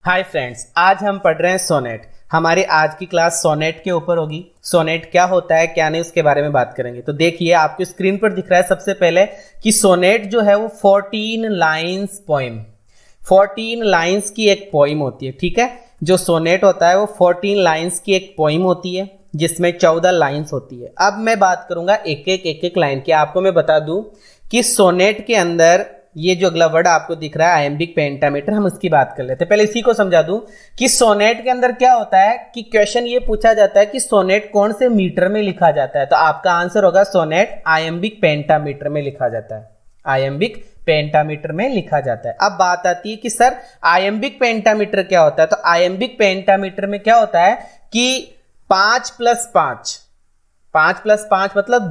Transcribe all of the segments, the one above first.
Hi friends, आज हम पढ़ रहे हैं सोनेट। हमारी आज की क्लास सोनेट के ऊपर होगी। सोनेट क्या होता है क्या नहीं उसके बारे में बात करेंगे। तो देखिए आपको स्क्रीन पर दिख रहा है सबसे पहले कि सोनेट जो है वो 14 लाइंस पोइम, 14 लाइंस की एक पोइम होती है। ठीक है, जो सोनेट होता है वो 14 लाइंस की एक पोइम होती है जिसमें 14 लाइंस होती है। अब मैं बात करूंगा एक एक लाइन की। आपको मैं बता दूं कि सोनेट के अंदर ये जो अगला वर्ड आपको दिख रहा है आयम्बिक पेंटामीटर, हम उसकी बात कर लेते हैं। पहले इसी को समझा दूं कि सोनेट के अंदर क्या होता है कि क्वेश्चन ये पूछा जाता है कि सोनेट कौन से मीटर में लिखा जाता है। तो आपका आंसर होगा सोनेट आयम्बिक पेंटामीटर में लिखा जाता है। आयम्बिक पेंटामीटर में लिखा जाता है। अब बात आती है कि सर आयम्बिक पेंटामीटर क्या होता है। तो आयम्बिक पेंटामीटर में क्या होता है कि 5 + 5, 5 + 5 मतलब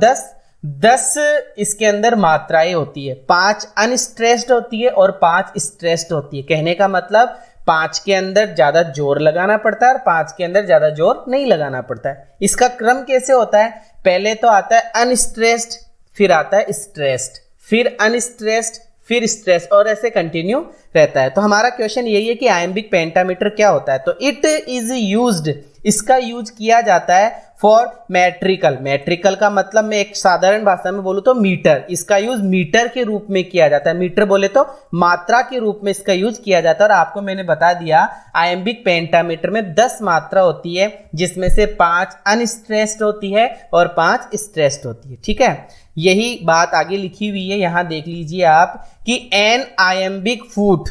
10 इसके अंदर मात्राएं होती है। 5 अनस्ट्रेस्ड होती है और 5 स्ट्रेस्ड होती है। कहने का मतलब 5 के अंदर ज्यादा जोर लगाना पड़ता है और 5 के अंदर ज्यादा जोर नहीं लगाना पड़ता है। इसका क्रम कैसे होता है? पहले तो आता है अनस्ट्रेस्ड, फिर आता है स्ट्रेस्ड, फिर अनस्ट्रेस्ड, फिर स्ट्रेस, और ऐसे कंटिन्यू रहता है। तो हमारा क्वेश्चन यही है कि आयम्बिक पेंटामीटर क्या होता है। तो इट इज यूज्ड, इसका यूज किया जाता है फॉर मेट्रिकल। मेट्रिकल का मतलब मैं एक साधारण भाषा में बोलूं तो मीटर। इसका यूज मीटर के रूप में किया जाता है। मीटर बोले तो मात्रा के रूप में इसका यूज किया जाता है। और आपको मैंने बता दिया आयम्बिक पेंटामीटर में 10 मात्रा होती है जिसमें से 5 अनस्ट्रेस्ड होती है और 5 स्ट्रेस्ड होती है। ठीक है, यही बात आगे लिखी हुई है। यहां देख लीजिए आप कि एन आयम्बिक फूट,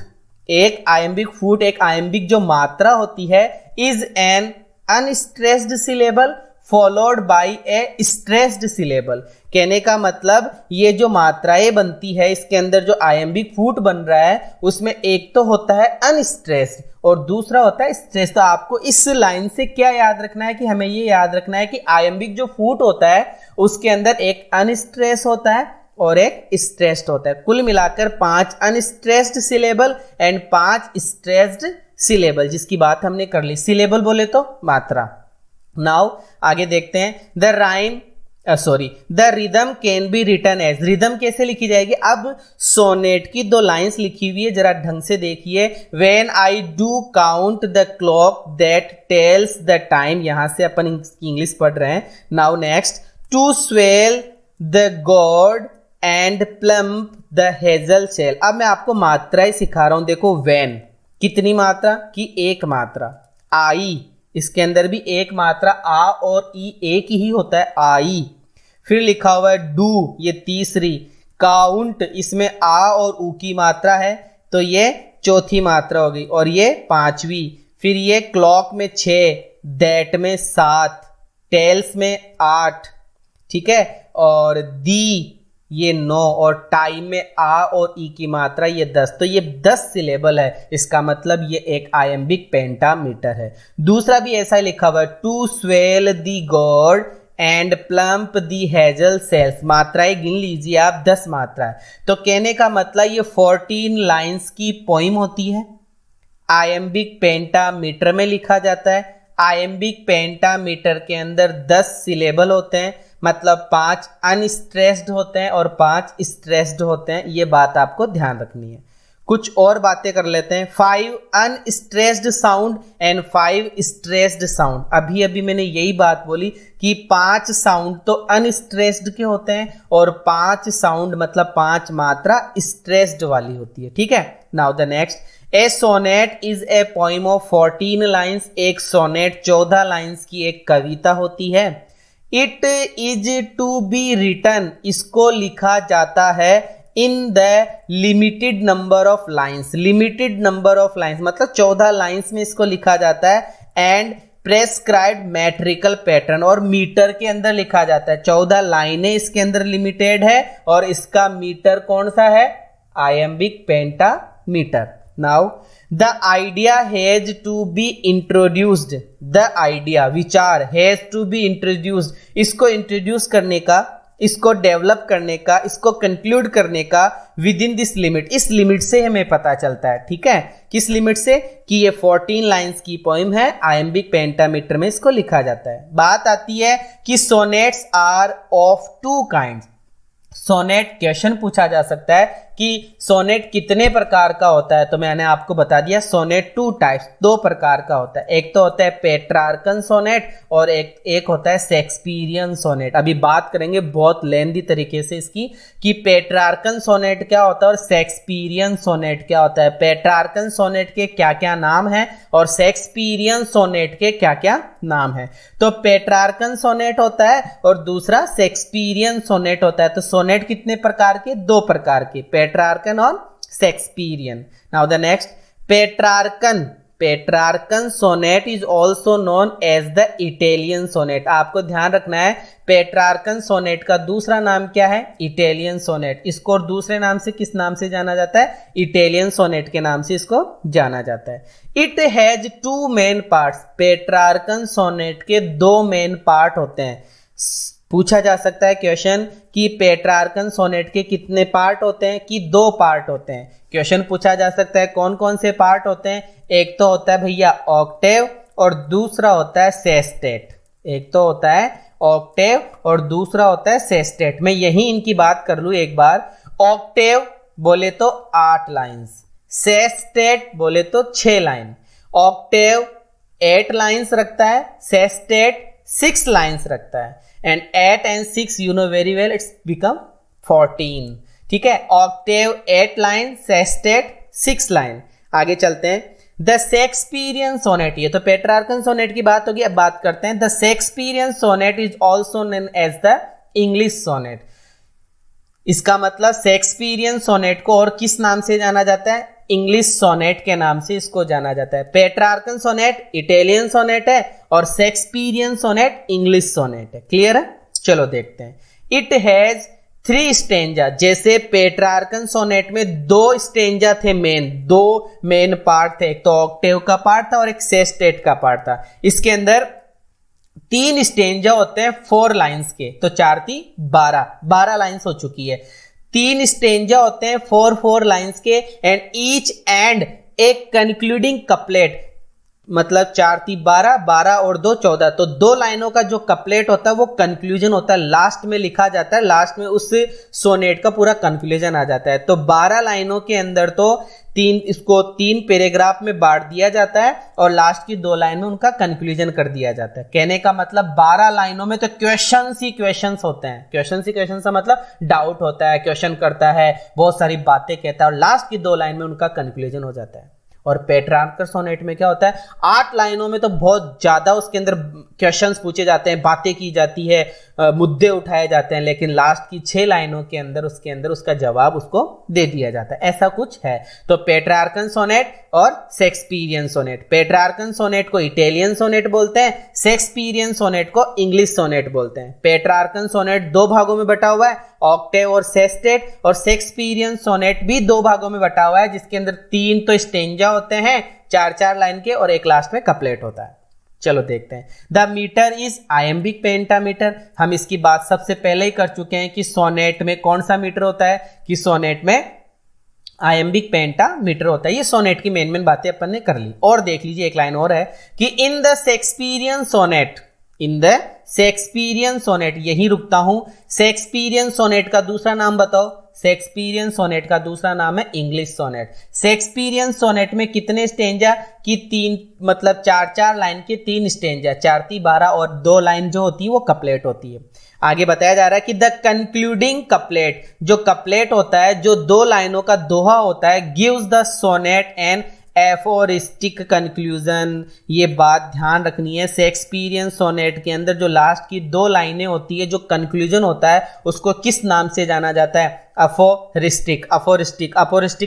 एक आयम्बिक फूट, एक आयम्बिक जो मात्रा होती है, is an unstressed syllable followed by A stressed syllable. कहने का मतलब ये जो मात्राएं बनती है इसके अंदर जो आयम्बिक फूट बन रहा है उसमें एक तो होता है अनस्ट्रेस्ड और दूसरा होता है स्ट्रेस। तो आपको इस लाइन से क्या याद रखना है कि हमें ये याद रखना है कि आयम्बिक जो फूट होता है उसके अंदर एक अनस्ट्रेस होता है और एक स्ट्रेस्ड होता है। कुल मिलाकर 5 unstressed syllable and 5 stressed syllable, जिसकी बात हमने कर ली। सिलेबल बोले तो मात्रा। नाउ आगे देखते हैं the rhythm can be written as. Rhythm कैसे लिखी जाएगी? अब सोनेट की 2 लाइंस लिखी हुई है, जरा ढंग से देखिए। When I do count the clock that tells the time, यहां से अपन इंग्लिश पढ़ रहे हैं। Now next, to swell the gourd and plump the hazel shell. अब मैं आपको मात्राएं सिखा रहा हूं। देखो व्हेन कितनी मात्रा की? एक मात्रा। आई, इसके अंदर भी एक मात्रा, आ और ई एक ही होता है, आई। फिर लिखा हुआ है डू, ये तीसरी। काउंट, इसमें आ और ऊ की मात्रा है तो ये चौथी मात्रा होगी और ये 5वीं। फिर ये क्लॉक में 6, दैट में 7, टेल्स में 8, ठीक है, और दी ये 9 और टाइम में आ और ई की मात्रा ये 10। तो ये 10 सिलेबल है। इसका मतलब ये एक आयम्बिक पेंटामीटर है। दूसरा भी ऐसा ही लिखा हुआ है, to swell the gourd and plump the hazel shells. मात्राएं गिन लीजिए आप, 10 मात्रा है। तो कहने का मतलब ये 14 लाइंस की पोइम होती है, आयम्बिक पेंटामीटर में लिखा जाता है। आयम्बिक पेंटामीटर के अंदर 10 सिलेबल होते हैं, मतलब 5 अनस्ट्रेस्ड होते हैं और 5 स्ट्रेस्ड होते हैं। ये बात आपको ध्यान रखनी है। कुछ और बातें कर लेते हैं। 5 unstressed sound and 5 stressed sound. अभी मैंने यही बात बोली कि 5 साउंड तो अनस्ट्रेस्ड के होते हैं और 5 साउंड मतलब 5 मात्रा स्ट्रेस्ड वाली होती है। ठीक है, now the next, a sonnet is a poem of 14 lines. एक सोनेट 14 लाइन्स की एक कविता होती है। It is to be written, इसको लिखा जाता है in the limited number of lines. Limited number of lines मतलब 14 लाइन्स में इसको लिखा जाता है। एंड प्रेस्क्राइब्ड मेट्रिकल पैटर्न, और मीटर के अंदर लिखा जाता है। 14 लाइनें इसके अंदर लिमिटेड है और इसका मीटर कौन सा है? Iambic pentameter. Now the idea has to be introduced. The idea, विचार, हैज टू बी इंट्रोड्यूस्ड, इसको इंट्रोड्यूस करने का, इसको डेवलप करने का, इसको कंक्लूड करने का विद इन दिस लिमिट। इस लिमिट से हमें पता चलता है। ठीक है, किस लिमिट से? कि ये 14 लाइंस की पोइम है, आयम्बिक पेंटामीटर में इसको लिखा जाता है। बात आती है कि sonnets are of 2 kinds. Sonnet question पूछा जा सकता है कि सोनेट कितने प्रकार का होता है, तो मैंने आपको बता दिया सोनेट 2 टाइप्स, 2 प्रकार का होता है। एक तो होता है पेट्रार्कन सोनेट और एक होता है शेक्सपियरियन सोनेट। अभी बात करेंगे बहुत लेंथी तरीके से इसकी कि पेट्रार्कन सोनेट क्या होता है और शेक्सपियरियन सोनेट क्या होता है, पेट्रार्कन सोनेट के क्या क्या नाम है और शेक्सपियरियन सोनेट के क्या क्या नाम है। तो पेट्रार्कन सोनेट होता है और दूसरा शेक्सपियरियन सोनेट होता है। तो सोनेट कितने प्रकार के, 2 प्रकार के, पेट्रार्कन और Shakespearean. Now the next, Petrarchan sonnet is also known as the Italian sonnet. आपको ध्यान रखना है पेट्रार्कन सोनेट का दूसरा नाम क्या है, इटालियन सोनेट। इसको और दूसरे नाम से किस नाम से जाना जाता है, इटालियन सोनेट के नाम से इसको जाना जाता है। It has 2 main parts. Petrarchan sonnet के 2 मेन पार्ट होते हैं। पूछा जा सकता है क्वेश्चन कि पेट्रार्कन सोनेट के कितने पार्ट होते हैं, कि 2 पार्ट होते हैं। क्वेश्चन पूछा जा सकता है कौन कौन से पार्ट होते हैं, एक तो होता है भैया ऑक्टेव और दूसरा होता है सेस्टेट। एक तो होता है ऑक्टेव और दूसरा होता है सेस्टेट। मैं यही इनकी बात कर लूं एक बार। ऑक्टेव बोले तो 8 लाइंस, सेस्टेट बोले तो 6 लाइन। ऑक्टेव 8 लाइंस रखता है, सेस्टेट 6 लाइंस रखता है। And 8 and 6 you know very well it's become 14। ठीक है, ऑक्टेव 8 लाइन, सेस्टेट 6 लाइन। आगे चलते हैं, द शेक्सपियरियन सोनेट, ये तो पेट्रार्कन सोनेट की बात होगी। अब बात करते हैं the Shakespearean sonnet is also known as the English sonnet. इसका मतलब शेक्सपियरियन सोनेट को और किस नाम से जाना जाता है, इंग्लिश सोनेट के नाम से इसको जाना जाता है। पेट्रार्कन सोनेट इटालियन सोनेट है और शेक्सपियरियन सोनेट इंग्लिश सोनेट है। क्लियर है, चलो देखते हैं। It has 3 stanza. जैसे पेट्रार्कन सोनेट में 2 स्टेंजा थे, 2 मेन पार्ट थे, एक तो ऑक्टेव का पार्ट था और एक सेस्टेट का पार्ट था। इसके अंदर 3 स्टेंजा होते हैं 4 लाइंस के, तो 4 3 12 लाइंस हो चुकी है। 3 स्टेंजा होते हैं 4 लाइंस के एंड ईच एंड एक कंक्लूडिंग कपलेट, मतलब 4 3 12 और 2 14। तो 2 लाइनों का जो कपलेट होता है वो कंक्लूजन होता है, लास्ट में लिखा जाता है, लास्ट में उस सोनेट का पूरा कंक्लूजन आ जाता है। तो 12 लाइनों के अंदर तो इसको 3 पैराग्राफ में बांट दिया जाता है और लास्ट की 2 लाइन में उनका कंक्लूजन कर दिया जाता है। कहने का मतलब 12 लाइनों में तो क्वेश्चंस ही क्वेश्चंस होते हैं। क्वेश्चंस ही क्वेश्चंस का मतलब डाउट होता है, क्वेश्चन करता है, बहुत सारी बातें कहता है और लास्ट की 2 लाइन में उनका कंक्लूजन हो जाता है। और पेट्रार्कन सोनेट में क्या होता है, 8 लाइनों में तो बहुत ज्यादा उसके अंदर क्वेश्चंस पूछे जाते हैं, बातें की जाती है, मुद्दे उठाए जाते हैं, लेकिन लास्ट की 6 लाइनों के अंदर उसका जवाब उसको दे दिया जाता है। ऐसा कुछ है। तो पेट्रार्कन सोनेट और शेक्सपियरियन सोनेट। पेट्रार्कन सोनेट को इटालियन सोनेट बोलते हैं, शेक्सपियरियन सोनेट को इंग्लिश सोनेट बोलते हैं। पेट्रार्कन सोनेट 2 भागों में बटा हुआ है, ऑक्टेव और सेस्टेट, और शेक्सपियरियन सोनेट भी 2 भागों में बटा हुआ है, जिसके अंदर 3 तो स्टेंजा होते हैं 4 लाइन के और एक लास्ट में कपलेट होता है। चलो देखते हैं। The metre is iambic pentameter. हम इसकी बात सबसे पहले ही कर चुके हैं कि सोनेट में कौन सा मीटर होता है, कि सोनेट में आयम्बिक पेंटामीटर होता है। ये सोनेट की मेन बातें अपन ने कर ली। और देख लीजिए एक लाइन और है कि इन द शेक्सपियरियन सोनेट, यही रुकता हूं। शेक्सपियरियन सोनेट का दूसरा नाम बताओ। शेक्सपियरियन सोनेट का दूसरा नाम है इंग्लिश सोनेट। शेक्सपियरियन सोनेट में कितने स्टेंजा, की 3, मतलब 4 लाइन के 3 स्टेंजा, 4 3 12 और 2 लाइन जो होती है वो कपलेट होती है। आगे बताया जा रहा है कि द कंक्लूडिंग कपलेट, जो कपलेट होता है, जो 2 लाइनों का दोहा होता है, gives the sonnet and aphoristic conclusion. ये बात ध्यान रखनी है, शेक्सपियरियन सोनेट के अंदर जो लास्ट की 2 लाइनें होती है, जो कंक्लूजन होता है, उसको किस नाम से जाना जाता है, अफोरिस्टिक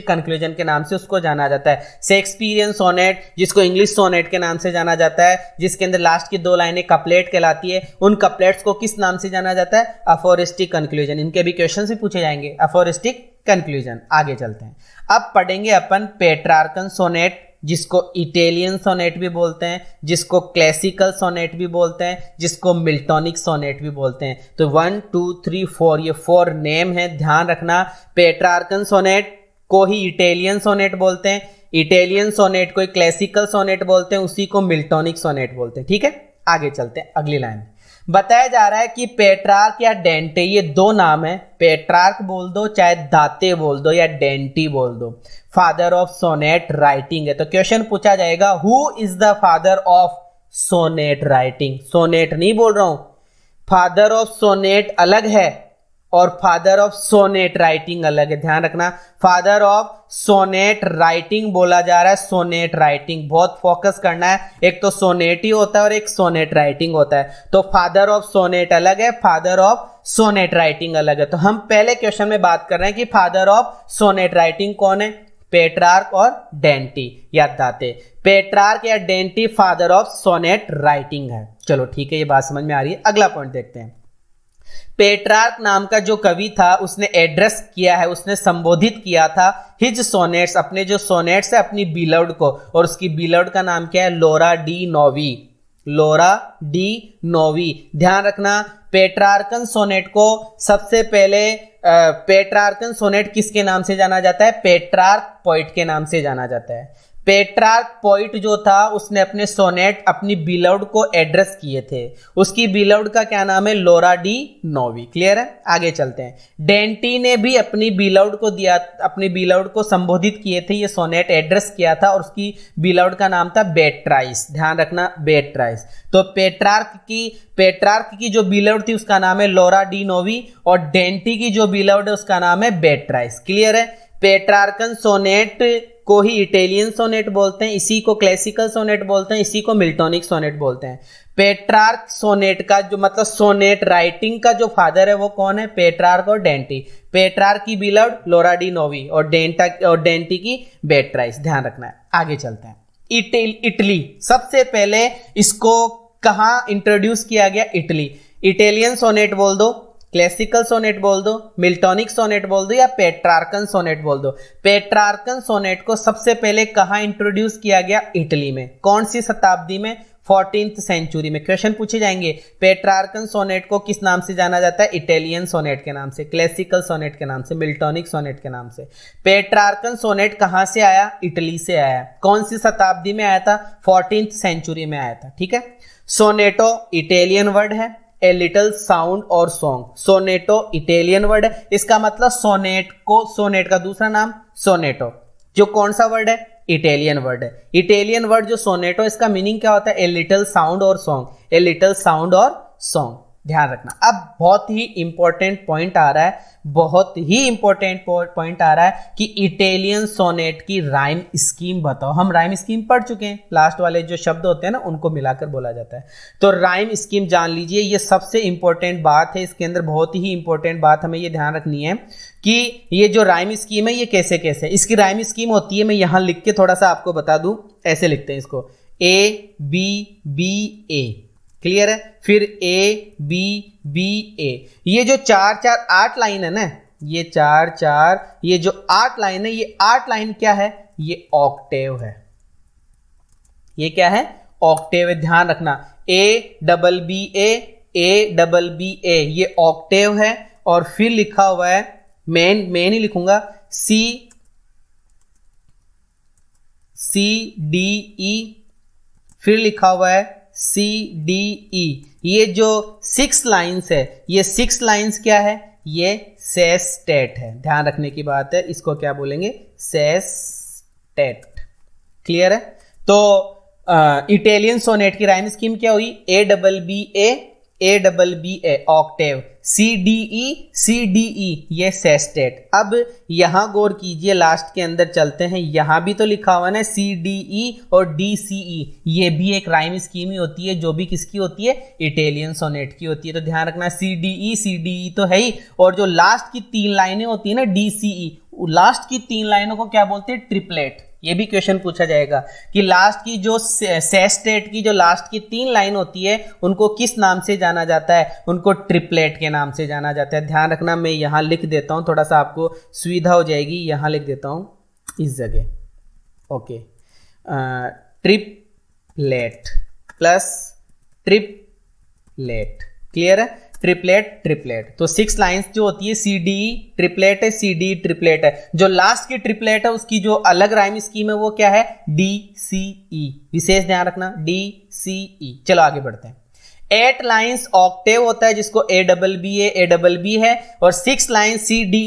कंक्लूजन के नाम से उसको जाना जाता है। शेक्सपियरियन सोनेट, जिसको इंग्लिश सोनेट के नाम से जाना जाता है, जिसके अंदर लास्ट की 2 लाइनें कपलेट कहलाती है, उन कपलेट्स को किस नाम से जाना जाता है, अफोरिस्टिक कंक्लूजन। इनके भी क्वेश्चन भी पूछे जाएंगे, अफोरिस्टिक कंक्लूजन। आगे चलते हैं, अब पढ़ेंगे अपन पेट्रार्कन सोनेट, जिसको इटालियन सोनेट भी बोलते हैं, जिसको क्लासिकल सोनेट भी बोलते हैं, जिसको मिल्टोनिक सोनेट भी बोलते हैं। तो 1 2 3 4 ये 4 नेम है, ध्यान रखना। पेट्रार्कन सोनेट को ही इटालियन सोनेट बोलते हैं, इटालियन सोनेट को क्लासिकल सोनेट बोलते हैं, उसी को मिल्टोनिक सोनेट बोलते हैं। ठीक है, आगे चलते हैं अगली लाइन। बताया जा रहा है कि पेट्रार्क या डेंटे ये दो नाम है, पेट्रार्क बोल दो चाहे दाते बोल दो या डेंटी बोल दो, फादर ऑफ सोनेट राइटिंग है। तो क्वेश्चन पूछा जाएगा who is the father of sonnet writing. Sonnet नहीं बोल रहा हूं, फादर ऑफ सोनेट अलग है और फादर ऑफ सोनेट राइटिंग अलग है, ध्यान रखना। फादर ऑफ सोनेट राइटिंग बोला जा रहा है, सोनेट राइटिंग बहुत फोकस करना है, एक तो सोनेट ही होता है और एक सोनेट राइटिंग होता है। तो फादर ऑफ सोनेट अलग है, फादर ऑफ सोनेट राइटिंग अलग है। तो हम पहले क्वेश्चन में बात कर रहे हैं कि फादर ऑफ सोनेट राइटिंग कौन है, पेट्रार्क और डेंटी, याद दाते। पेट्रार्क या Dante father of sonnet writing है। चलो ठीक है, ये बात समझ में आ रही है। अगला पॉइंट देखते हैं। पेट्रार्क नाम का जो कवि था उसने एड्रेस किया है, उसने संबोधित किया था हिज सोनेट्स, अपने जो सोनेट्स है अपनी बिलव्ड को, और उसकी बिलव्ड का नाम क्या है, लोरा डी नोवी, लोरा डी नोवी। ध्यान रखना, पेट्रार्कन सोनेट को सबसे पहले पेट्रार्कन सोनेट किसके नाम से जाना जाता है, पेट्रार्क पोइट के नाम से जाना जाता है। पेट्रार्क पोइट जो था उसने अपने सोनेट अपनी बिलव्ड को एड्रेस किए थे, उसकी बिलव्ड का क्या नाम है, लोरा डी नोवी। क्लियर है, आगे चलते हैं। डेंटी ने भी अपनी बिलव्ड को दिया, अपनी बिलव्ड को संबोधित किए थे, ये सोनेट एड्रेस किया था और उसकी बिलव्ड का नाम था बेट्राइस, ध्यान रखना बेट्राइस। तो पेट्रार्क की जो बिलव्ड थी उसका नाम है लोरा डी नोवी और डेंटी की जो बिलव्ड है उसका नाम है बेट्राइस। क्लियर है। पेट्रार्कन सोनेट को ही इटालियन सोनेट बोलते हैं, इसी को क्लासिकल सोनेट बोलते हैं, इसी को मिल्टोनिक सोनेट बोलते हैं। पेट्रार्क सोनेट का जो मतलब सोनेट राइटिंग का जो फादर है वो कौन है, पेट्रार्क और डेंटी। पेट्रार्क की बिलव्ड लोरा डी नोवी और डेंटी की बेट्राइस, ध्यान रखना है। आगे चलते हैं। इटली, सबसे पहले इसको कहां इंट्रोड्यूस किया गया, इटली। इटालियन सोनेट बोल दो, क्लासिकल सोनेट बोल दो, मिल्टोनिक सोनेट बोल दो या पेट्रार्कन सोनेट बोल दो। पेट्रार्कन सोनेट को सबसे पहले कहां इंट्रोड्यूस किया गया, इटली में। कौन सी शताब्दी में, 14th सेंचुरी में। क्वेश्चन पूछे जाएंगे पेट्रार्कन सोनेट को किस नाम से जाना जाता है, इटालियन सोनेट के नाम से, क्लासिकल सोनेट के नाम से, मिल्टोनिक सोनेट के नाम से। पेट्रार्कन सोनेट कहां से आया, इटली से आया। कौन सी शताब्दी में आया था, 14th सेंचुरी में आया था। ठीक है। सोनेटो इटालियन वर्ड है, ए लिटिल साउंड और सॉन्ग। सोनेटो इटालियन वर्ड है, इसका मतलब सोनेट को, सोनेट का दूसरा नाम सोनेटो, जो कौन सा वर्ड है, इटालियन वर्ड है। इटालियन वर्ड जो सोनेटो, इसका मीनिंग क्या होता है, ए लिटिल साउंड और सॉन्ग, ए लिटिल साउंड और सॉन्ग, ध्यान रखना। अब बहुत ही इंपॉर्टेंट पॉइंट आ रहा है, बहुत ही इंपॉर्टेंट पॉइंट आ रहा है कि इटालियन सोनेट की राइम स्कीम बताओ। हम राइम स्कीम पढ़ चुके हैं, लास्ट वाले जो शब्द होते हैं ना उनको मिलाकर बोला जाता है। तो राइम स्कीम जान लीजिए, ये सबसे इंपॉर्टेंट बात है, इसके अंदर बहुत ही इंपॉर्टेंट बात हमें ये ध्यान रखनी है कि ये जो राइम स्कीम है ये कैसे कैसे, इसकी राइम स्कीम होती है, मैं यहां लिख के थोड़ा सा आपको बता दूं, ऐसे लिखते हैं इसको, A B B A. Clear है। फिर ए बी बी ए, ये जो 4 4 8 लाइन है ना, ये 4 4, ये जो 8 लाइन है, ये 8 लाइन क्या है, ये ऑक्टेव है। ये क्या है, ऑक्टेव है, ध्यान रखना। ए डबल बी ए, ये ऑक्टेव है। और फिर लिखा हुआ है, मैं नहीं लिखूंगा, सी डी ई, फिर लिखा हुआ है सी डी ई। ये जो 6 लाइन्स है, ये 6 लाइन्स क्या है, ये सेस्टेट है, ध्यान रखने की बात है, इसको क्या बोलेंगे, सेस्टेट। क्लियर है। तो इटालियन सोनेट की राइम स्कीम क्या हुई, A double B A octave, C D E, ये सेस्टेट। अब यहां गौर कीजिए, लास्ट के अंदर चलते हैं, यहां भी तो लिखा हुआ ना सी डी ई और डी सी ई, ये भी एक राइम स्कीम ही होती है, जो भी किसकी होती है, इटालियन सोनेट की होती है। तो ध्यान रखना, सी डी ई तो है ही, और जो लास्ट की 3 लाइनें होती है ना, डी सी ई, लास्ट की 3 लाइनों को क्या बोलते हैं, ट्रिपलेट। ये भी क्वेश्चन पूछा जाएगा कि लास्ट की जो सेस्टेट की जो लास्ट की 3 लाइन होती है उनको किस नाम से जाना जाता है, उनको ट्रिपलेट के नाम से जाना जाता है। ध्यान रखना, मैं यहां लिख देता हूं, थोड़ा सा आपको सुविधा हो जाएगी, यहां लिख देता हूं इस जगह। Okay, triplet plus triplet. Clear है, ट्रिपलेट। तो 6 लाइंस जो होती है, सी डी ट्रिपलेट है, सी डी ट्रिपलेट है। जो लास्ट की ट्रिपलेट है उसकी जो अलग राइम स्कीम है वो क्या है, डी सी ई। विशेष ध्यान रखना, डी सी ई। चलो आगे बढ़ते हैं। 8 लाइंस ऑक्टेव होता है जिसको ए डबल बी है, और 6 लाइन सी डी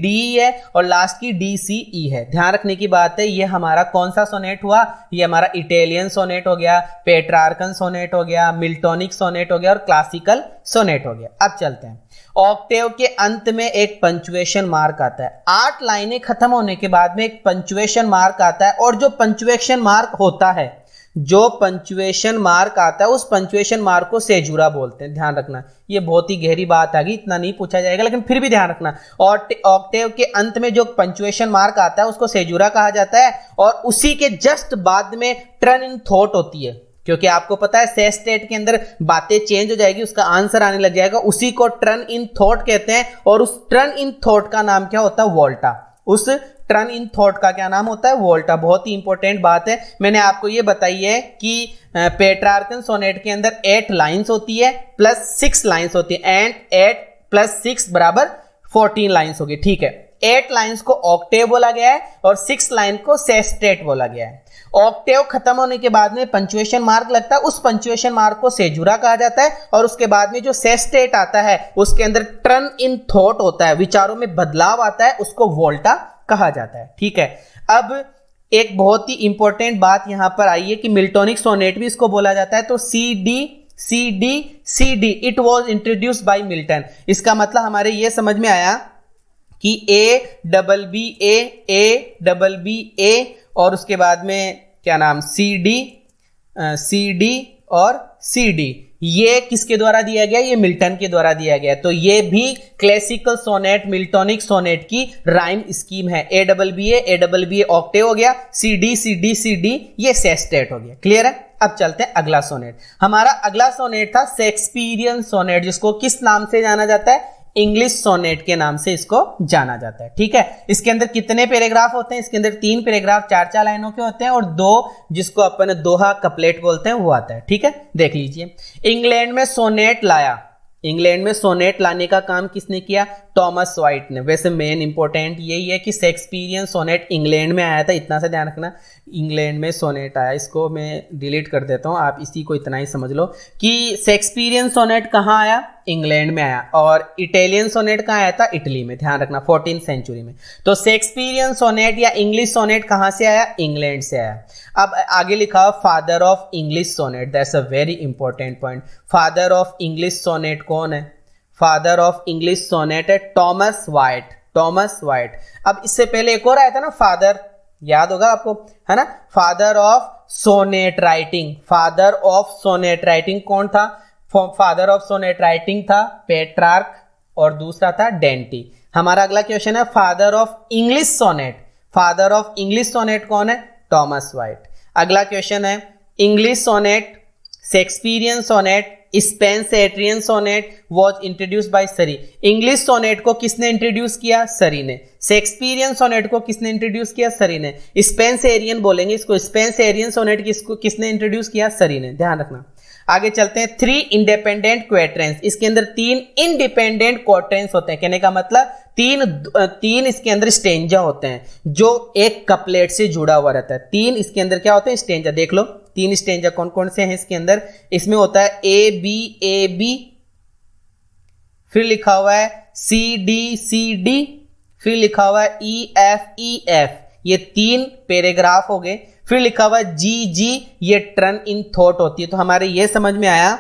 ई है, और लास्ट की डी सी ई है। ध्यान रखने की बात है, ये हमारा कौन सा सोनेट हुआ, ये हमारा इटालियन सोनेट हो गया, पेट्रार्कन सोनेट हो गया, मिल्टोनिक सोनेट हो गया और क्लासिकल सोनेट हो गया। अब चलते हैं, ऑक्टेव के अंत में एक पंचुएशन मार्क आता है। 8 लाइनें खत्म होने के बाद में एक पंचुएशन मार्क आता है, और जो पंचुएशन मार्क होता है, जो पंचुएशन मार्क आता है उस पंचुएशन मार्क को सेजुरा बोलते हैं। ध्यान रखना, ये बहुत ही गहरी बात आ गई, इतना नहीं पूछा जाएगा लेकिन फिर भी ध्यान रखना। और ऑक्टेव के अंत में जो पंचुएशन मार्क आता है उसको सेजुरा कहा जाता है, और उसी के जस्ट बाद में टर्न इन थॉट होती है, क्योंकि आपको पता है सेस्टेट के अंदर बातें चेंज हो जाएगी, उसका आंसर आने लग जाएगा, उसी को टर्न इन थॉट कहते हैं। और उस टर्न इन थॉट का नाम क्या होता है, वोल्टा। उस टर्न इन थॉट का क्या नाम होता है, वोल्टा। बहुत ही इंपॉर्टेंट बात है, मैंने आपको ये बताई है कि पेट्रार्कन सोनेट के अंदर 8 लाइंस होती है प्लस 6 लाइंस होती है, एंड 8 प्लस 6 बराबर 14 लाइंस होगी। ठीक है, 8 लाइंस को ऑक्टेव बोला गया है और 6 लाइन को सेस्टेट बोला गया है। ऑक्टेव खत्म होने के बाद में पंचुएशन मार्क लगता है, उस पंचुएशन मार्क को सेजुरा कहा जाता है, और उसके बाद में जो सेस्टेट आता है उसके अंदर टर्न इन थॉट होता है, विचारों में बदलाव आता है, उसको वोल्टा कहा जाता है। ठीक है, अब एक बहुत ही इंपॉर्टेंट बात यहां पर आई है कि मिल्टोनिक सोनेट भी इसको बोला जाता है। तो C D it was introduced by Milton. इसका मतलब हमारे ये समझ में आया कि ए डबल बी ए और उसके बाद में क्या नाम सी डी और सी डी, ये किसके द्वारा दिया गया, ये मिल्टन के द्वारा दिया गया। तो ये भी क्लासिकल सोनेट, मिल्टोनिक सोनेट की राइम स्कीम है। A double B A octave हो गया, सी डी ये सेस्टेट हो गया। क्लियर है। अब चलते हैं अगला सोनेट। हमारा अगला सोनेट था शेक्सपियरियन सोनेट, जिसको किस नाम से जाना जाता है, इंग्लिश सोनेट के नाम से इसको जाना जाता है। ठीक है, इसके अंदर कितने पैराग्राफ होते हैं, इसके अंदर 3 पैराग्राफ 4 लाइनों के होते हैं, और 2 जिसको अपन दोहा कपलेट बोलते हैं वो आता है। ठीक है, देख लीजिए। इंग्लैंड में सोनेट लाया, इंग्लैंड में सोनेट लाने का काम किसने किया, थॉमस वाइट ने। वैसे मेन इंपॉर्टेंट यही है कि शेक्सपियरियन सोनेट इंग्लैंड में आया था, इतना सा ध्यान रखना, इंग्लैंड में सोनेट आया। इसको मैं डिलीट कर देता हूं, आप इसी को इतना ही समझ लो कि शेक्सपियरियन सोनेट कहाँ आया, इंग्लैंड में आया, और इटालियन सोनेट कहाँ आया था, इटली में। ध्यान रखना, 14th सेंचुरी में। तो शेक्सपियरियन सोनेट या इंग्लिश सोनेट कहाँ से आया, इंग्लैंड से आया। अब आगे लिखा father of English sonnet, that's a very important point. Father of English sonnet कौन है, फादर ऑफ इंग्लिश सोनेट है थॉमस वाइट। अब इससे पहले एक और आया था ना, फादर, याद होगा आपको, है ना, father of sonnet writing. Father of sonnet writing कौन था, फादर ऑफ सोनेट राइटिंग था पेट्रार्क, और दूसरा था डेंटी। हमारा अगला क्वेश्चन है father of English sonnet. Father of English sonnet कौन है, थॉमस वाइट। अगला क्वेश्चन है English sonnet, Shakespearean sonnet, Spenserian sonnet was introduced by Surrey. English sonnet को किसने इंट्रोड्यूस किया, सरी ने। शेक्सपियरियन सोनेट को किसने इंट्रोड्यूस किया, सरी ने। स्पेंसरियन बोलेंगे इसको, स्पेंसरियन सोनेट किसने इंट्रोड्यूस किया, सरी ने। ध्यान रखना। आगे चलते हैं 3 इंडिपेंडेंट क्वाट्रेंस। इसके अंदर 3 इंडिपेंडेंट क्वाट्रेंस होते हैं, कहने का मतलब तीन इसके अंदर स्टेंजा होते हैं जो एक कपलेट से जुड़ा हुआ रहता है। 3 इसके अंदर क्या होते हैं, स्टेंजा। देख लो 3 स्टेंजा कौन कौन से हैं इसके अंदर। इसमें होता है ए बी, फिर लिखा हुआ है सी डी, फिर लिखा हुआ है ई एफ, ये 3 पैराग्राफ हो गए। फिर लिखा हुआ जी, ये टर्न इन थॉट होती है। तो हमारे ये समझ में आया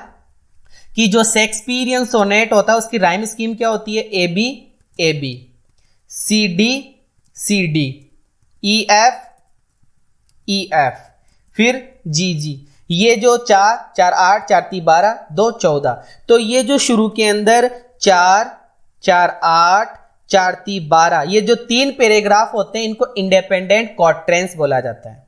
कि जो शेक्सपियरियन सोनेट होता है उसकी राइम स्कीम क्या होती है, A B, C D, E F, फिर जी। ये जो 4 8 4 3 12 2 14, तो ये जो शुरू के अंदर 4 8 4 3 12, ये जो 3 पैराग्राफ होते हैं इनको इंडिपेंडेंट क्वाट्रेंस बोला जाता है,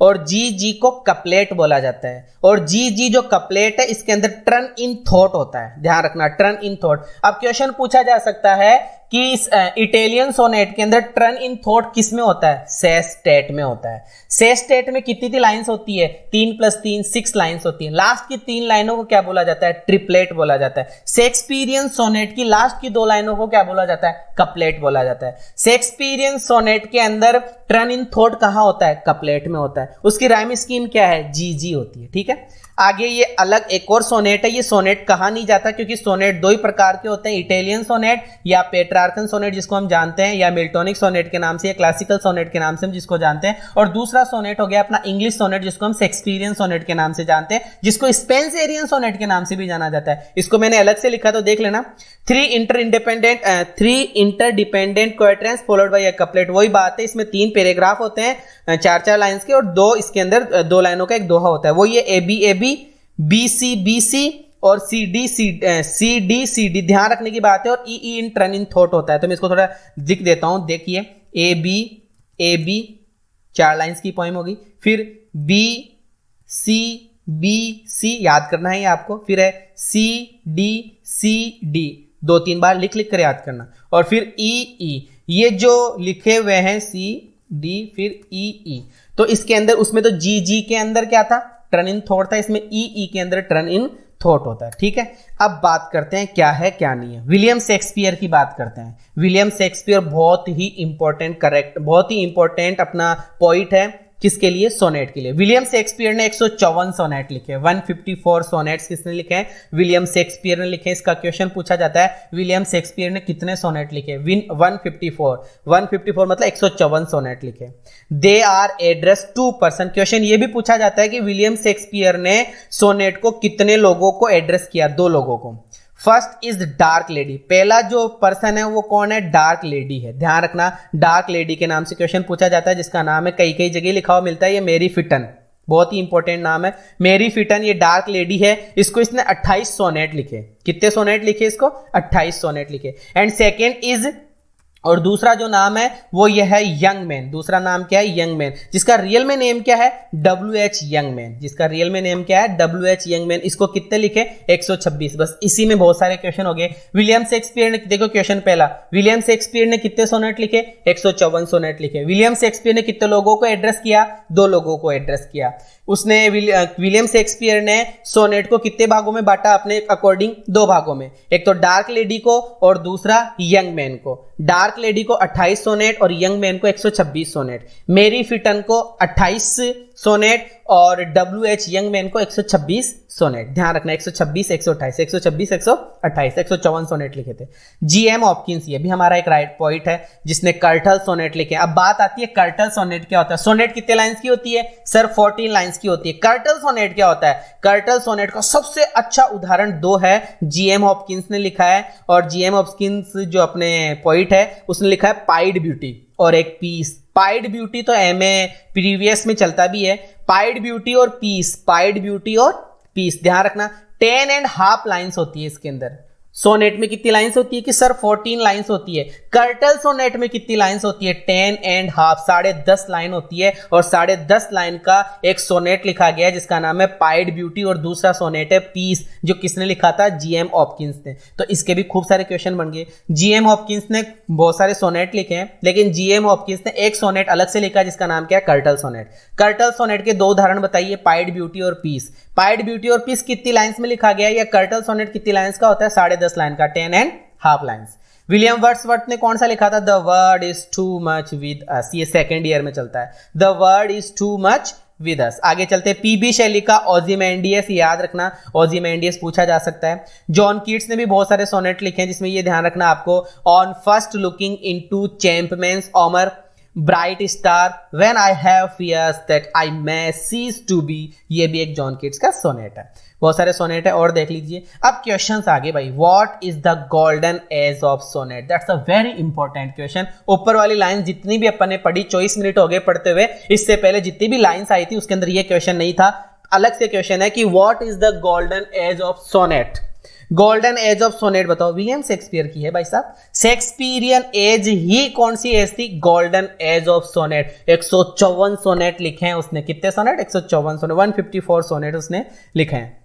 और जी को कपलेट बोला जाता है। और जी जो कपलेट है इसके अंदर टर्न इन थॉट होता है। ध्यान रखना, टर्न इन थॉट। अब क्वेश्चन पूछा जा सकता है कि इस इटालियन सोनेट के अंदर टर्न इन थॉट किस में होता है, सेस्टेट में होता है। सेस्टेट में कितनी लाइंस होती है, 3 + 3 6 लाइंस होती है। लास्ट की 3 लाइनों को क्या बोला जाता है, ट्रिपलेट बोला जाता है। शेक्सपियरियन सोनेट की लास्ट की 2 लाइनों को क्या बोला जाता है, कपलेट बोला जाता है। शेक्सपियरियन सोनेट के अंदर टर्न इन थॉट कहां होता है, कपलेट में होता है। उसकी राइम स्कीम क्या है, जी होती है। ठीक है, आगे ये अलग एक और सोनेट है। ये सोनेट कहा नहीं जाता क्योंकि सोनेट 2 ही प्रकार के होते हैं, इटालियन सोनेट या पेट्रार्कन सोनेट जिसको हम जानते हैं, या मिल्टोनिक सोनेट के नाम से, या क्लासिकल सोनेट के नाम से हम जिसको जानते हैं, और दूसरा सोनेट हो गया अपना इंग्लिश सोनेट जिसको हम शेक्सपियरियन सोनेट के नाम से जानते हैं, जिसको स्पेंसरियन सोनेट के नाम से भी जाना जाता है। इसको मैंने अलग से लिखा तो देख लेना, 3 interdependent quadrants followed by a couplet. वही बात है, इसमें 3 पैराग्राफ होते हैं 4-4 लाइंस के, और 2 इसके अंदर 2 लाइनों का एक दोहा होता है। वो ये AB BC और CD ध्यान रखने की बात है, और ई इन टर्न इन थॉट होता है। तो मैं इसको थोड़ा दिख देता हूं, देखिए AB 4 लाइंस की पोएम होगी, फिर BC याद करना है ये आपको, फिर है CD 2-3 बार लिख कर याद करना, और फिर E ये जो लिखे हुए हैं CD फिर E तो इसके अंदर, उसमें तो G के अंदर क्या था, टर्न इन थॉट था, इसमें ई के अंदर टर्न इन थॉट होता है। ठीक है, अब बात करते हैं क्या है क्या नहीं है। विलियम शेक्सपियर की बात करते हैं। विलियम शेक्सपियर बहुत ही इंपॉर्टेंट अपना पॉइंट है, किसके लिए, सोनेट के लिए। विलियम शेक्सपियर ने 154 सोनेट लिखे, 154 सोनेट्स किसने लिखे हैं, विलियम शेक्सपियर ने लिखे। इसका क्वेश्चन पूछा जाता है, विलियम शेक्सपियर ने कितने सोनेट लिखे, 154 मतलब 154 सोनेट लिखे। They are address to person. Question ये भी पूछा जाता है कि विलियम शेक्सपियर ने सोनेट को कितने लोगों को एड्रेस किया, 2 लोगों को। फर्स्ट इज डार्क लेडी, पहला जो पर्सन है वो कौन है, डार्क लेडी है। ध्यान रखना, डार्क लेडी के नाम से क्वेश्चन पूछा जाता है, जिसका नाम है, कई जगह लिखा हुआ मिलता है, ये मेरी फिटन, बहुत ही इंपॉर्टेंट नाम है मेरी फिटन। ये डार्क लेडी है, इसको इसने 28 सोनेट लिखे। कितने सोनेट लिखे इसको, 28 सोनेट लिखे। एंड सेकेंड इज, और दूसरा जो नाम है वो यह है यंग मैन। दूसरा नाम क्या है, यंग मैन, जिसका रियल में नेम क्या है, WH यंग मैन। जिसका रियल में नेम क्या है, WH यंग मैन। इसको कितने लिखे, 126। बस इसी में बहुत सारे क्वेश्चन हो गए। विलियम शेक्सपियर ने, देखो क्वेश्चन पहला, विलियम शेक्सपियर ने कितने सोनेट लिखे, 154 सोनेट लिखे। विलियम शेक्सपियर ने कितने लोगों को एड्रेस किया, 2 लोगों को एड्रेस किया। उसने विलियम शेक्सपियर ने सोनेट को कितने भागों में बांटा, अपने अकॉर्डिंग 2 भागों में, एक तो डार्क लेडी को और दूसरा यंग मैन को। डार्क लेडी को 28 सोनेट और यंग मैन को 126 सोनेट। मेरी फिटन को 28 सोनेट और WH यंग मैन को 126 सोनेट। ध्यान रखना, 126 128 126 128 154 सोनेट लिखे थे। GM हॉपकिंस, ये भी हमारा एक राइट पॉइंट है, जिसने कर्टल सोनेट लिखे। अब बात आती है कर्टल सोनेट क्या होता है। सोनेट कितने लाइंस की होती है सर, 14 लाइंस की होती है। कर्टल सोनेट क्या होता है, कर्टल सोनेट का सबसे अच्छा उदाहरण 2 है, GM हॉपकिंस ने लिखा है। और GM हॉपकिंस जो अपने पॉइंट है उसने लिखा है पाइड ब्यूटी और एक पीस। पाइड ब्यूटी तो MA प्रीवियस में चलता भी है, पाइड ब्यूटी और पीस, पाइड ब्यूटी और पीस। ध्यान रखना 10.5 लाइंस होती है इसके अंदर। सोनेट में कितनी लाइंस होती है कि सर 14 लाइंस होती है। कर्टल सोनेट में कितनी लाइंस होती है, 10.5, 10.5 लाइन होती है। और 10.5 लाइन का एक सोनेट लिखा गया है जिसका नाम है पाइड ब्यूटी, और दूसरा सोनेट है पीस, जो किसने लिखा था, GM हॉपकिंस ने। तो इसके भी खूब सारे क्वेश्चन बन गए। GM हॉपकिंस ने बहुत सारे सोनेट लिखे हैं, लेकिन GM हॉपकिंस ने एक सोनेट अलग से लिखा जिसका नाम क्या है, कर्टल सोनेट। कर्टल सोनेट के 2 उदाहरण बताइए, पाइड ब्यूटी और पीस। पाइड ब्यूटी और पीस कितनी लाइंस में लिखा गया है, या कर्टल सोनेट कितनी लाइंस का होता है, 10.5 लाइन का, 10.5 लाइंस। विलियम वर्ड्सवर्थ ने कौन सा लिखा था, the word is too much with us. ये सेकेंड ईयर में चलता है, the word is too much with us. आगे चलते हैं, PB शैली का ओzymandias, याद रखना ओzymandias पूछा जा सकता है। जॉन कीट्स ने भी बहुत सारे सोनेट लिखे हैं, जिसमें ये ध्यान रखना आपको, on first looking into Chapman's Homer, bright star, when I have fears that I may cease to be। ये भी एक जॉन कीट्स का सोनेट है। बहुत सारे सोनेट है और देख लीजिए। अब क्वेश्चंस आगे भाई, what is the golden age of sonnet, that's a very important question. ऊपर वाली लाइन जितनी भी अपन ने पढ़ी, 24 मिनट हो गए पढ़ते हुए, इससे पहले जितनी भी लाइंस आई थी उसके अंदर ये क्वेश्चन नहीं था। अलग से क्वेश्चन है कि what is the golden age of sonnet. Golden age of sonnet बताओ, विलियम शेक्सपियर की है भाई साहब। शेक्सपियरियन एज ही कौन सी एज थी, golden age of sonnet. 154 sonnet लिखे हैं उसने। कितने सोनेट, 154 सोनेट, 154 सोनेट उसने लिखे हैं।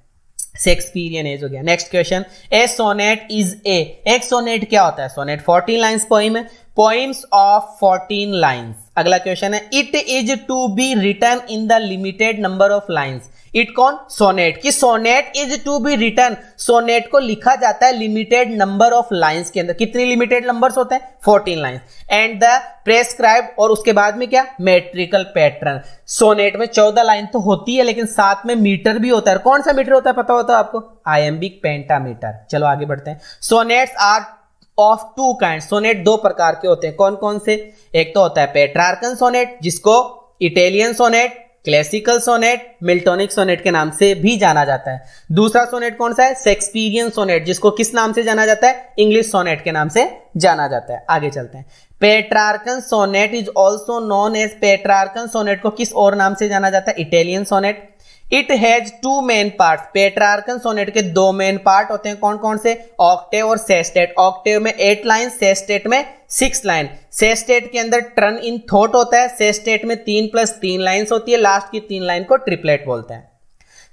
शेक्सपियरियन एज हो गया। Next question, a sonnet is a, एक सोनेट क्या होता है? सोनेट 14 लाइन्स पोइम है, पोइम्स ऑफ 14 लाइन्स। अगला क्वेश्चन है, it is to be written in the limited number of lines. It कौन? सोनेट। कि sonnet is to be written, sonnet को लिखा जाता है लिमिटेड नंबर ऑफ लाइन्स के अंदर। कितनी लिमिटेड नंबर्स होते हैं? 14 लाइन्स। एंड द प्रेस्क्राइब्ड, और उसके बाद में क्या? Metrical pattern. सोनेट में 14 लाइन तो होती है, लेकिन साथ में मीटर भी होता है। कौन सा मीटर होता है पता होता है आपको? Iambic pentameter. चलो आगे बढ़ते हैं। Sonnets are of two kind, sonnet दो प्रकार के होते हैं। कौन कौन से? एक तो होता है पेट्रार्कन सोनेट, जिसको Italian sonnet, classical sonnet, Miltonic sonnet के नाम से भी जाना जाता है। दूसरा सोनेट कौन सा है? शेक्सपियरियन सोनेट, जिसको किस नाम से जाना जाता है? इंग्लिश सोनेट के नाम से जाना जाता है। आगे चलते हैं। Petrarchan sonnet is also known as, Petrarchan sonnet को किस और नाम से जाना जाता है? Italian sonnet. It has two main part, Petrarchan sonnet के दो मेन पार्ट होते हैं। कौन कौन से? ऑक्टेव और सेस्टेट। ऑक्टेव में 8 लाइन, सेस्टेट में 6 लाइन। सेस्टेट के अंदर टर्न इन थॉट होता है। सेस्टेट में 3 + 3 लाइन्स होती है। लास्ट की 3 लाइन को ट्रिपलेट बोलते हैं।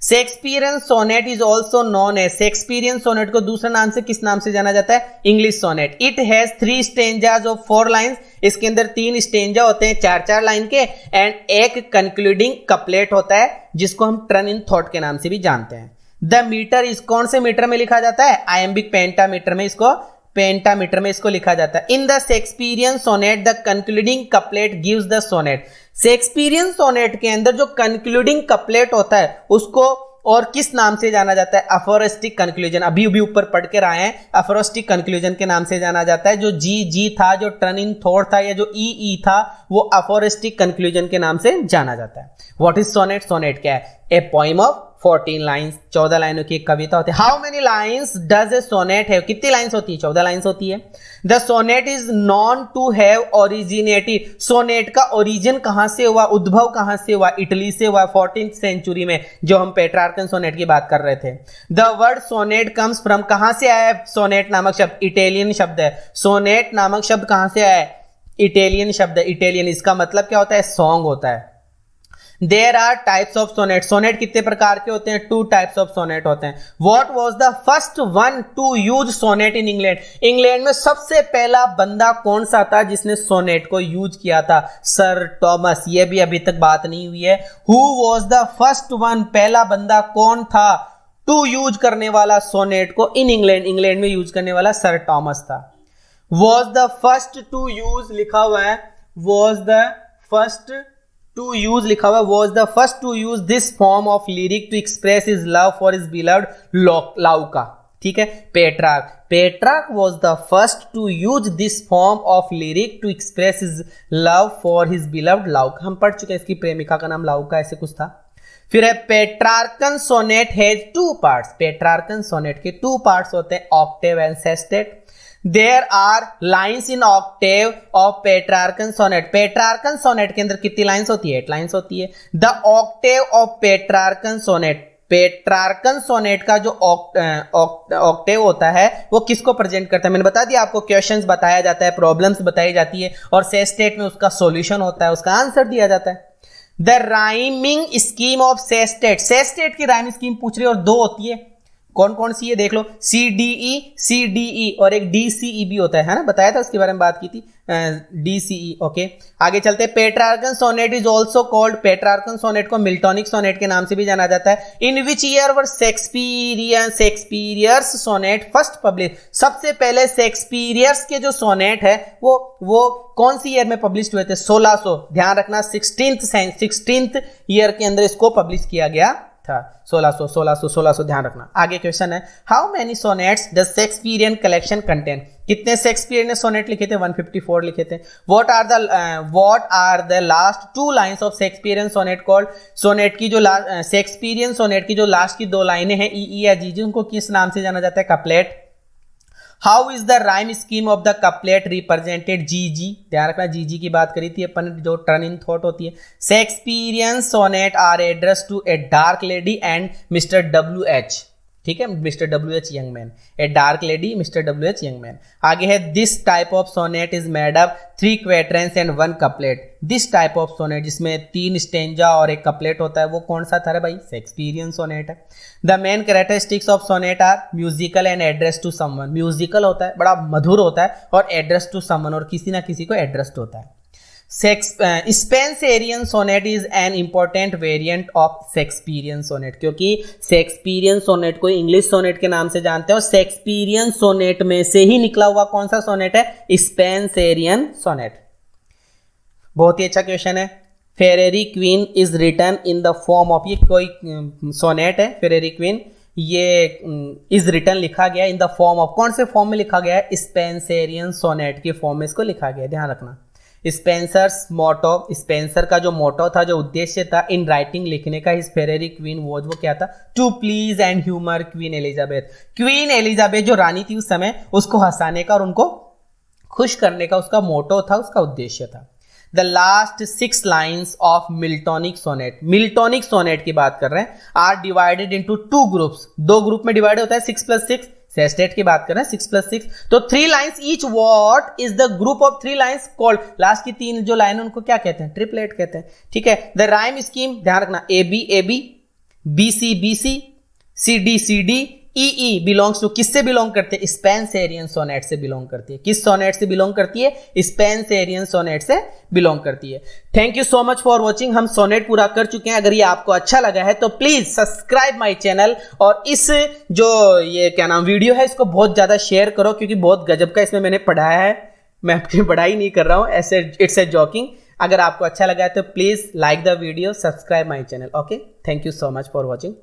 Shakespearean sonnet is also known as, Shakespearean sonnet को दूसरे नाम से किस नाम से जाना जाता है? English sonnet. It has 3 stanzas of 4 lines, इसके अंदर 3 स्टेंजा होते हैं 4-4 लाइन के, एंड एक कंक्लूडिंग कपलेट होता है, जिसको हम टर्न इन थॉट के नाम से भी जानते हैं। द मीटर इज, कौन से मीटर में लिखा जाता है? आयम्बिक पेंटामीटर में, इसको पेंटामीटर में इसको लिखा जाता है। In the Shakespearean sonnet the concluding couplet gives the sonnet, Shakespearean sonnet के अंदर जो कंक्लूडिंग कपलेट होता है उसको और किस नाम से जाना जाता है? अफोरिस्टिक कंक्लूजन। अभी भी ऊपर पढ़ के आए हैं, अफोरिस्टिक कंक्लूजन के नाम से जाना जाता है। जो जी था, जो टर्न इन थॉट था, या जो ई था, वो अफोरिस्टिक कंक्लूजन के नाम से जाना जाता है। What is sonnet? सोनेट क्या है? ए पोइम ऑफ 14 लाइन्स, 14 लाइनों की एक कविता होती है। How many lines does a sonnet have? कितनी लाइन्स होती है? 14 लाइन्स होती है। The sonnet is known to have originated, sonnet का ओरिजिन कहां से हुआ, उद्भव कहां से हुआ? इटली से हुआ, 14th सेंचुरी में, जो हम पेट्रार्कन सोनेट की बात कर रहे थे। The word sonnet comes from, कहां से आया है सोनेट नामक शब्द? इटालियन शब्द है। सोनेट नामक शब्द कहां से आया है? इटालियन शब्द है। इटालियन, इसका मतलब क्या होता है? सॉन्ग होता है। There are types of sonnet, sonnet कितने प्रकार के होते हैं? 2 टाइप्स ऑफ सोनेट होते हैं। What was the first one to use sonnet in England? England में सबसे पहला बंदा कौन सा था जिसने सोनेट को यूज किया था? Sir Thomas. ये भी अभी तक बात नहीं हुई है। Who was the first one, पहला बंदा कौन था टू यूज करने वाला सोनेट को इन इंग्लैंड? इंग्लैंड में यूज करने वाला सर टॉमस था। Was the first to use लिखा हुआ है, was the first to use लिखा हुआ, was the first to use this form of lyric to express his love for his beloved Lauka। ठीक है, Petrarch was the first to use this form of lyric to express his love for his beloved Lauka। हम पढ़ चुके हैं, इसकी प्रेमिका का नाम लाउका ऐसे कुछ था। फिर है Petrarchan sonnet has 2 parts, Petrarchan sonnet के 2 पार्ट्स होते हैं, octave and sestet. There are lines in octave of Petrarchan sonnet। Petrarchan sonnet के अंदर कितनी लाइन्स होती है? 8 लाइन्स होती है। The octave of Petrarchan sonnet, Petrarchan sonnet का जो ऑक्टेव होता है वो किसको प्रेजेंट करता है? मैंने बता दिया आपको, क्वेश्चंस बताया जाता है, प्रॉब्लम्स बताई जाती है, और सेस्टेट में उसका सॉल्यूशन होता है, उसका आंसर दिया जाता है। The rhyming scheme of sestet, sestet की राइमिंग स्कीम पूछ रही है, और 2 होती है। कौन कौन सी है देख लो, CDE और एक DCE भी होता है ना, बताया था, उसके बारे में बात की थी, DCE। ओके, आगे चलते हैं। Petrarchan sonnet is also called, Petrarchan sonnet को मिल्टोनिक सोनेट के नाम से भी जाना जाता है। In which year were Shakespeare's sonnet first publish, सबसे पहले शेक्सपियर्स के जो सोनेट है वो कौन सी ईयर में पब्लिश हुए थे? 1600, ध्यान रखना, 16th ईयर के अंदर इसको पब्लिश किया गया था। 1600 ध्यान रखना। आगे क्वेश्चन है, how many sonnets does Shakespearean collection contain? कितने शेक्सपियर ने सोनेट लिखे थे? 154 लिखे थे। What are the last 2 lines of Shakespearean sonnet called? Sonnet की जो शेक्सपियरियन सोनेट की जो लास्ट की 2 लाइनें हैं, ई या जी, उनको किस नाम से जाना जाता है? Couplet. How is the rhyme scheme of the couplet represented? जी, ध्यान रखना, जी की बात करी थी अपन, जो टर्न इन थॉट होती है। Shakespearean sonnet are address to a dark lady and mister WH। ठीक है, mister WH young man. A dark lady, mister WH young man. आगे है this type of sonnet is made up 3 quatrains and 1 couplet. This type of sonnet जिसमें 3 stanza और 1 couplet होता है वो कौन सा था भाई? शेक्सपियरियन सोनेट है। The main characteristics of sonnet are musical and address to someone. Musical होता है, बड़ा मधुर होता है, और एड्रेस टू समवन, और किसी ना किसी को एड्रेस्ड होता है। Spenserian sonnet is an important variant of Shakespearean sonnet, क्योंकि शेक्सपियरियन सोनेट को इंग्लिश सोनेट के नाम से जानते हैं, और शेक्सपियरियन सोनेट में से ही निकला हुआ कौन सा सोनेट है? Spenserian sonnet. बहुत ही अच्छा क्वेश्चन है। Faerie Queene is written in the form of, ये कोई सोनेट है फेरेरी क्वीन, ये इज रिटन लिखा गया इन द फॉर्म ऑफ, कौन से फॉर्म में लिखा गया है? स्पेंसरियन सोनेट के फॉर्म में इसको लिखा गया है, ध्यान रखना। स्पेंसर्स मोटो, स्पेंसर का जो मोटो था, जो उद्देश्य था इन राइटिंग लिखने का इस फेरेरी क्वीन वो क्या था? To please and humour Queen Elizabeth. Queen Elizabeth जो रानी थी उस समय, उसको हंसाने का और उनको खुश करने का उसका मोटो था, उसका उद्देश्य था। The last 6 lines of Miltonic sonnet, Miltonic sonnet की बात कर रहे हैं, are divided into 2 groups, 2 group में डिवाइड होता है, 6 + 6, सेस्टेट की बात कर रहे हैं, 6 + 6, तो 3 lines each. What is the group of 3 lines called? Last की 3 जो लाइन उनको क्या कहते हैं? ट्रिपलेट कहते हैं, ठीक है। द राइम स्कीम, ध्यान रखना, AB AB, BC BC, CD CD, EE belongs to, किससे बिलोंग करते हैं? स्पेंसरियन सोनेट से बिलोंग करती है। किस सोनेट से बिलोंग करती है? स्पेंसरियन सोनेट से बिलोंग करती है। Thank you so much for watching. हम सोनेट पूरा कर चुके हैं। अगर ये आपको अच्छा लगा है तो प्लीज सब्सक्राइब माय चैनल, और इस जो ये क्या नाम वीडियो है इसको बहुत ज्यादा शेयर करो, क्योंकि बहुत गजब का इसमें मैंने पढ़ाया है। मैं अपनी पढ़ाई नहीं कर रहा हूँ, ऐसे इट्स ए जॉकिंग। अगर आपको अच्छा लगा है तो please like the video, subscribe my channel. Okay, thank you so much for watching.